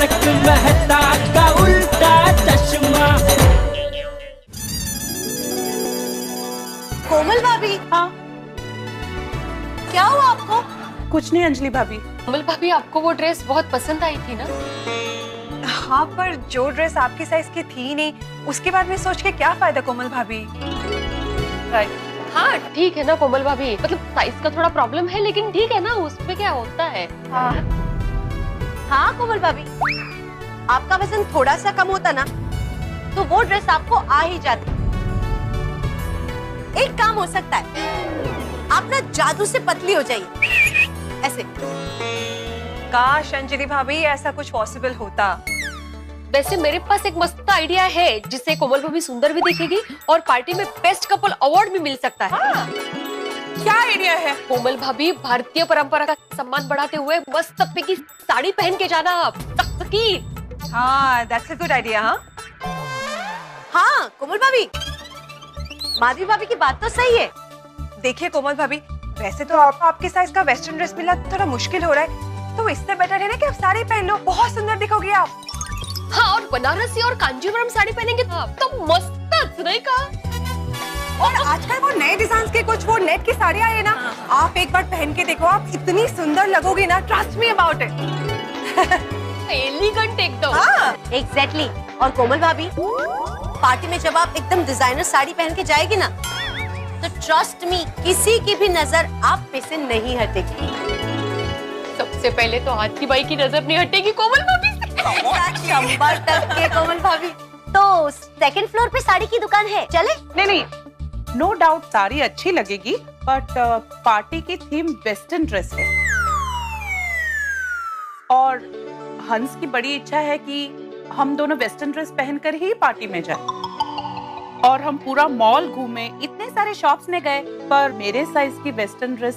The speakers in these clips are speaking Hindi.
तारक मेहता का उल्टा चश्मा। कोमल भाभी। हाँ क्या हुआ आपको? कुछ नहीं अंजलि भाभी। कोमल भाभी आपको वो ड्रेस बहुत पसंद आई थी ना? हाँ, पर जो ड्रेस आपकी साइज की थी नहीं, उसके बारे में सोच के क्या फायदा कोमल भाभी। हाँ ठीक है ना कोमल भाभी, मतलब साइज का थोड़ा प्रॉब्लम है लेकिन ठीक है ना, उसमें क्या होता है। हाँ कोमल भाभी, आपका वजन थोड़ा सा कम होता ना तो वो ड्रेस आपको आ ही जाती। एक काम हो सकता है, आप ना जादू से पतली हो जाइए ऐसे। काश अंजलि भाभी ऐसा कुछ पॉसिबल होता। वैसे मेरे पास एक मस्त आइडिया है जिससे कोमल भाभी सुंदर भी दिखेगी और पार्टी में बेस्ट कपल अवार्ड भी मिल सकता है। क्या आइडिया है? कोमल भाभी, भारतीय परंपरा का सम्मान बढ़ाते हुए मस्त तब्बे की साड़ी पहन के जाना आप। हाँ, that's a good idea, हाँ? हाँ कोमल भाभी, माधवी भाभी की बात तो सही है। देखिए कोमल भाभी, वैसे तो आपको आपके साइज का वेस्टर्न ड्रेस मिलना थोड़ा मुश्किल हो रहा है, तो इससे बेटर है ना कि आप साड़ी पहन लो, बहुत सुंदर दिखोगी आप। हाँ, और बनारसी और कांजीवरम साड़ी पहनेंगे तो मस्त नहीं का। और आजकल वो नए डिजाइन के कुछ वो नेट की साड़ियाँ है ना, आप एक बार पहन के देखो, आप इतनी सुंदर लगोगी ना, trust me about it. Elegant एकदम। हाँ, एग्जैक्टली। और कोमल भाभी, पार्टी में जब आप एकदम डिजाइनर साड़ी पहन के जाएगी ना, तो ट्रस्ट मी, किसी की भी नजर आप पे से नहीं हटेगी। सबसे पहले तो हाथ की बाई की नजर नहीं हटेगी कोमल भाभी से। चंबल तक के कोमल भाभी। तो सेकंड फ्लोर पे साड़ी की दुकान है, चले? नहीं, नो डाउट साड़ी अच्छी लगेगी, बट पार्टी की थीम वेस्टर्न ड्रेस है और हंस की बड़ी इच्छा है कि हम दोनों वेस्टर्न ड्रेस पहनकर ही पार्टी में जाएं। और हम पूरा मॉल घूमे, इतने सारे शॉप्स में गए, पर मेरे साइज की वेस्टर्न ड्रेस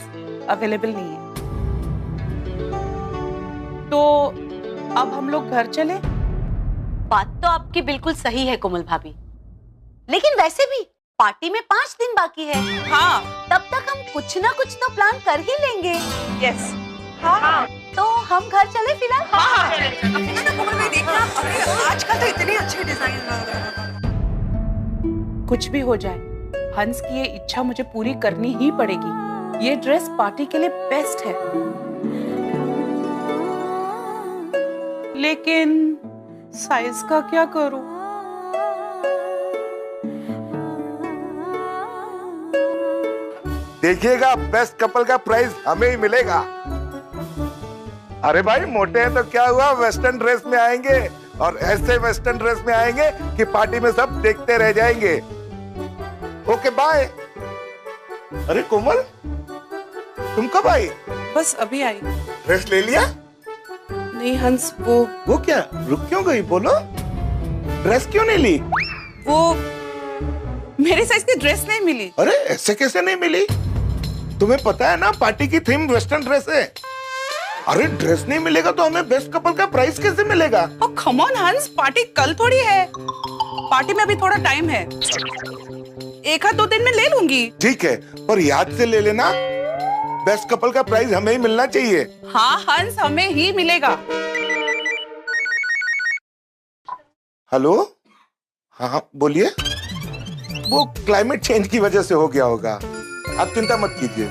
अवेलेबल नहीं है। तो अब हम लोग घर चले। बात तो आपकी बिल्कुल सही है कोमल भाभी, लेकिन वैसे भी पार्टी में 5 दिन बाकी है। हाँ, तब तक हम कुछ ना कुछ तो प्लान कर ही लेंगे। यस। हाँ, तो हम घर चले फिलहाल। हाँ। देखना, आजकल तो इतने अच्छे डिजाइन। कुछ भी हो जाए, हंस की ये इच्छा मुझे पूरी करनी ही पड़ेगी। ये ड्रेस पार्टी के लिए बेस्ट है। लेकिन साइज का क्या करूं? देखिएगा, बेस्ट कपल का प्राइज हमें ही मिलेगा। अरे भाई, मोटे हैं तो क्या हुआ, वेस्टर्न ड्रेस में आएंगे और ऐसे वेस्टर्न ड्रेस में आएंगे कि पार्टी में सब देखते रह जाएंगे। Okay bye. अरे कोमल, तुम कब आई? बस अभी आई। ड्रेस ले लिया? नहीं हंस, वो क्या, रुक क्यों गई? बोलो, ड्रेस क्यों नहीं ली? वो मेरे साइज की ड्रेस नहीं मिली। अरे ऐसे कैसे नहीं मिली? तुम्हें पता है ना, पार्टी की थीम वेस्टर्न ड्रेस है। अरे ड्रेस नहीं मिलेगा तो हमें बेस्ट कपल का प्राइस कैसे मिलेगा? ओ कम ऑन हंस, पार्टी कल थोड़ी है। पार्टी में अभी थोड़ा टाइम है, 1-2 दिन में ले लूंगी। ठीक है, पर याद से ले लेना, बेस्ट कपल का प्राइज हमें ही मिलना चाहिए। हाँ हंस, हमें ही मिलेगा। हेलो, हाँ बोलिए। वो क्लाइमेट चेंज की वजह से हो गया होगा, आप चिंता मत कीजिए,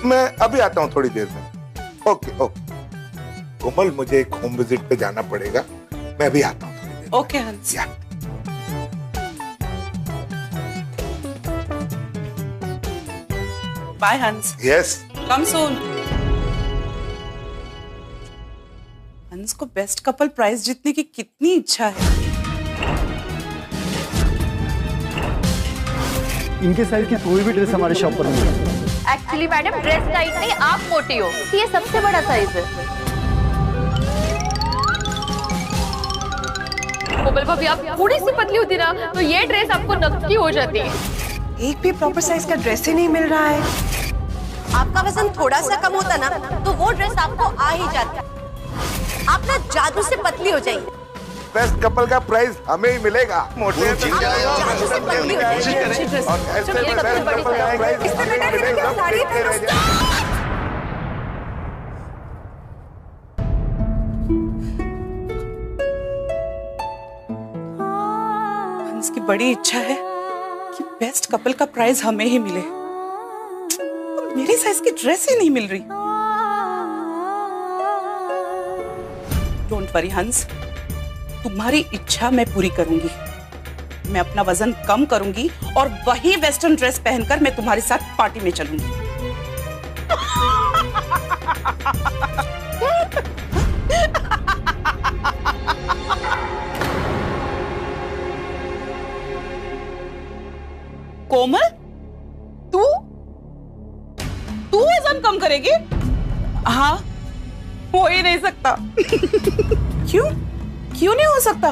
मैं अभी आता हूँ थोड़ी देर में। ओके ओके कोमल, मुझे एक होम विजिट पे जाना पड़ेगा, मैं अभी आता हूँ थोड़ी देर। ओके हंस। बाय हंस। यस, कम सून। हंस को बेस्ट कपल प्राइज जीतने की कितनी इच्छा है। इनके साइज की कोई भी ड्रेस हमारे शॉप पर नहीं है। एक्चुअली मैडम, ड्रेस टाइट नहीं, आप मोटी हो, ये सबसे बड़ा साइज है। कोमल भाभी, आप थोड़ी सी पतली होती ना तो ये ड्रेस आपको नक्की हो जाती है। एक भी प्रॉपर साइज का ड्रेस ही नहीं मिल रहा है। आपका वजन थोड़ा सा कम होता ना तो वो ड्रेस आपको आ ही जाती। आप ना जादू से पतली हो जाइए। बेस्ट कपल का प्राइज हमें ही मिलेगा। मोटे हैं तो जादू से पतली हो जाइए। और ऐसे में बेस्ट कपल का प्राइज हमें ही मिलेगा, सब देखते रह जाएंगे। बड़ी इच्छा है कि बेस्ट कपल का प्राइज हमें ही मिले। मेरे साइज की ड्रेस ही नहीं मिल रही। डोंट वरी हंस, तुम्हारी इच्छा मैं पूरी करूंगी। मैं अपना वजन कम करूंगी और वही वेस्टर्न ड्रेस पहनकर मैं तुम्हारे साथ पार्टी में चलूंगी। कोमल, तू वजन कम करेगी? हाँ, हो ही नहीं सकता। क्यों नहीं हो सकता?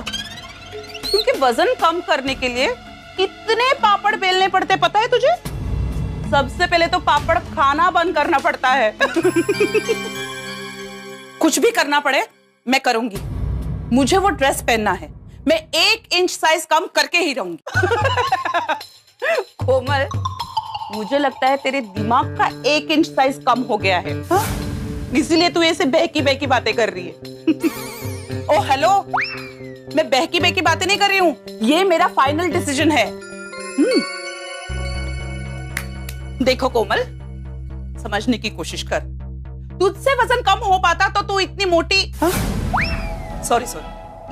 क्योंकि वजन कम करने के लिए इतने पापड़ बेलने पड़ते, पता है तुझे? सबसे पहले तो पापड़ खाना बंद करना पड़ता है। कुछ भी करना पड़े मैं करूंगी। मुझे वो ड्रेस पहनना है। मैं 1 इंच साइज कम करके ही रहूंगी। कोमल, मुझे लगता है तेरे दिमाग का 1 इंच साइज कम हो गया है, हाँ? इसीलिए तू ऐसे बहकी बातें कर रही है। ओ हेलो, मैं बहकी बातें नहीं कर रही हूँ। ये मेरा फाइनल डिसीजन है। देखो कोमल, समझने की कोशिश कर। तुझसे वजन कम हो पाता तो तू इतनी मोटी, सॉरी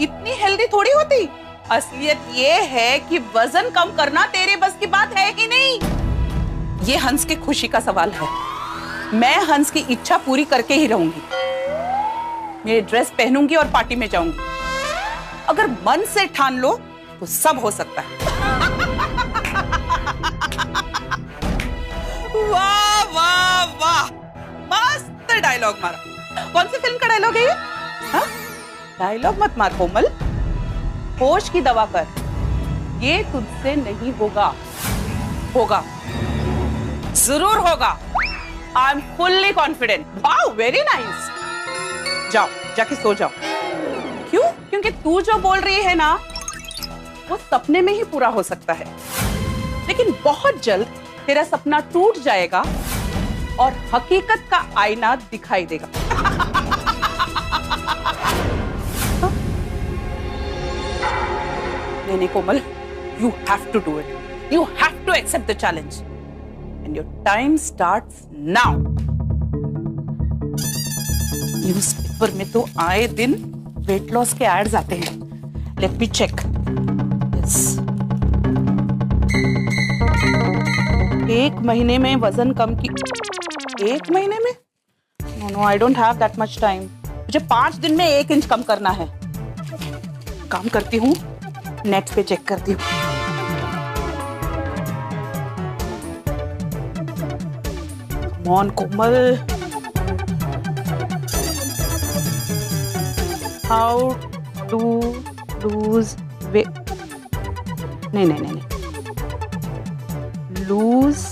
इतनी हेल्दी थोड़ी होती। असलियत ये है कि वजन कम करना तेरे बस की बात है ही नहीं। ये हंस की खुशी का सवाल है। मैं हंस की इच्छा पूरी करके ही रहूंगी। मैं ड्रेस पहनूंगी और पार्टी में जाऊंगी। अगर मन से ठान लो तो सब हो सकता है। वाह वाह वाह, मस्त डायलॉग मारा। कौन सी फिल्म का डायलॉग है ये? हाँ? डायलॉग मत मार कोमल, होश की दवा कर। ये तुझसे नहीं होगा। होगा, जरूर होगा। I am fully confident. Wow, very nice. जाओ, जाके सो जाओ। क्यों? क्योंकि तू जो बोल रही है ना, वो सपने में ही पूरा हो सकता है। लेकिन बहुत जल्द तेरा सपना टूट जाएगा और हकीकत का आईना दिखाई देगा। नहीं कोमल, you have to do it. You have to accept the challenge. And your time starts now. Newspaper में तो आए दिन वेट लॉस के एड्स आते हैं। Let me check. Yes. 1 महीने में वजन कम की। 1 महीने में? No, I don't have that much time. मुझे 5 दिन में 1 इंच कम करना है। काम करती हूँ, नेट पे चेक करती हूँ। Come on, Komal. How to lose weight? नहीं। Lose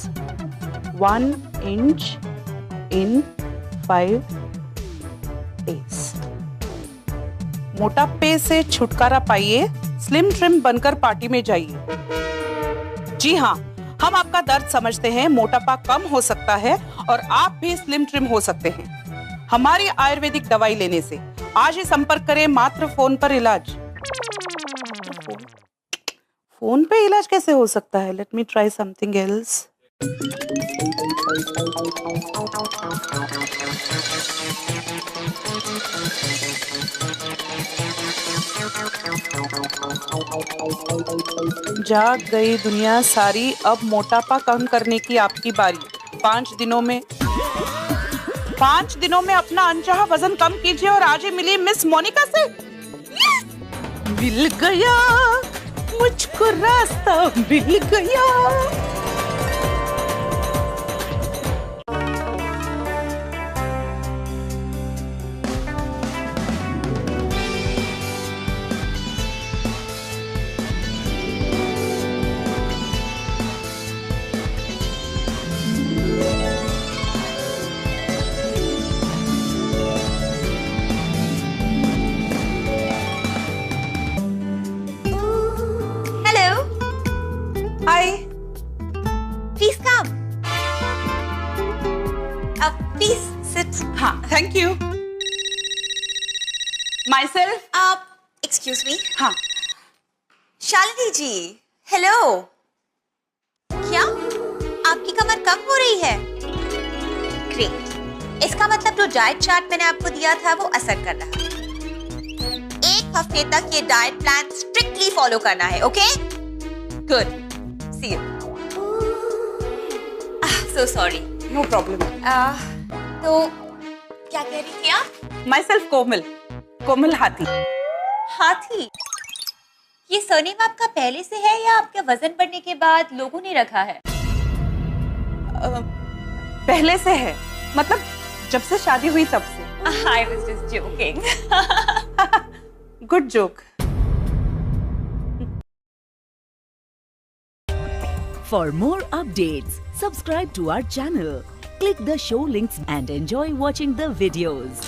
1 inch in 5 days. मोटापे से छुटकारा पाइए, स्लिम ट्रिम बनकर पार्टी में जाइए। जी हाँ, हम आपका दर्द समझते हैं। मोटापा कम हो सकता है और आप भी स्लिम ट्रिम हो सकते हैं हमारी आयुर्वेदिक दवाई लेने से। आज ही संपर्क करें। मात्र फोन पर इलाज। फोन पे इलाज कैसे हो सकता है? Let me try something else. जाग गई दुनिया सारी, अब मोटापा कम करने की आपकी बारी। 5 दिनों में अपना अनचाहा वजन कम कीजिए और आज ही मिली मिस मोनिका से। मिल गया मुझको रास्ता, मिल गया। हाँ, thank you. My self. Excuse me. हाँ, शालिनी जी, हेलो, क्या आपकी कमर कम हो रही है? ग्रेट, इसका मतलब जो डाइट चार्ट मैंने आपको दिया था वो असर कर रहा है। 1 हफ्ते तक ये डाइट प्लान स्ट्रिक्टली फॉलो करना है, okay? Good, see you. So sorry. No problem. तो क्या कह रही थी आप? माई सेल्फ कोमल, कोमल हाथी। हाथी? ये सरनेम आपका पहले से है या आपके वजन बढ़ने के बाद लोगों ने रखा है? पहले से है, मतलब जब से शादी हुई तब से। I was just joking. Good joke. For more updates, subscribe to our channel, click the show links and enjoy watching the videos.